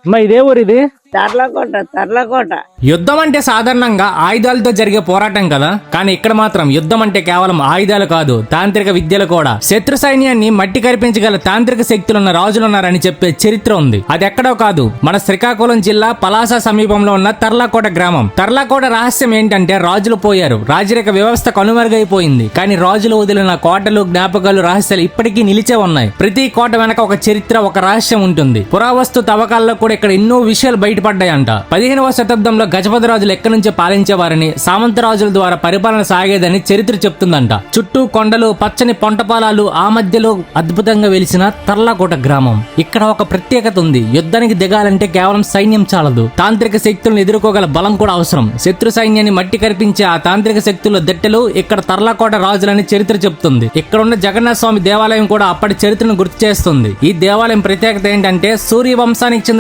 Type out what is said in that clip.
అమ్మా ఇదే ఊరు ఇది? తర్లకోట. యుద్ధం అంటే సాధారణంగా ఆయుధాలతో జరిగే పోరాటం కదా, కానీ ఇక్కడ మాత్రం యుద్ధం అంటే కేవలం ఆయుధాలు కాదు, తాంత్రిక విద్యలు కూడా. శత్రు సైన్యాన్ని మట్టి కరిపించగల తాంత్రిక శక్తులున్న రాజులున్నారని చెప్పే చరిత్ర ఉంది. అది ఎక్కడో కాదు, మన శ్రీకాకుళం జిల్లా పలాస సమీపంలో ఉన్న తర్లకోట గ్రామం. తర్లకోట రహస్యం ఏంటంటే రాజులు పోయారు, రాజరిక వ్యవస్థ కనుమరుగైపోయింది, కానీ రాజులు వదిలిన కోటలు, జ్ఞాపకాలు, రహస్యాలు ఇప్పటికీ నిలిచే ఉన్నాయి. ప్రతి కోట వెనక ఒక చరిత్ర, ఒక రహస్యం ఉంటుంది. పురావస్తు తవ్వకాల్లో కూడా ఇక్కడ ఎన్నో విషయాలు బయటపడ్డాయంట. 15వ శతాబ్దంలో గజపతి రాజులు ఎక్కడి నుంచి పాలించేవారని, సామంత రాజుల ద్వారా పరిపాలన సాగేదని చరిత్ర చెప్తుందంట. చుట్టూ కొండలు, పచ్చని పొంటపాలాలు, ఆ మధ్యలో అద్భుతంగా వెలిసిన తర్లకోట గ్రామం. ఇక్కడ ఒక ప్రత్యేకత ఉంది. యుద్ధానికి దిగాలంటే కేవలం సైన్యం చాలదు, తాంత్రిక శక్తులను ఎదుర్కోగల బలం కూడా అవసరం. శత్రు సైన్యాన్ని మట్టి కరిపించే ఆ తాంత్రిక శక్తుల దెట్టెలు ఇక్కడ తర్లకోట రాజులని చరిత్ర చెప్తుంది. ఇక్కడ ఉన్న జగన్నాథ స్వామి దేవాలయం కూడా అప్పటి చరిత్రను గుర్తు చేస్తుంది. ఈ దేవాలయం ప్రత్యేకత ఏంటంటే సూర్య వంశానికి చెందిన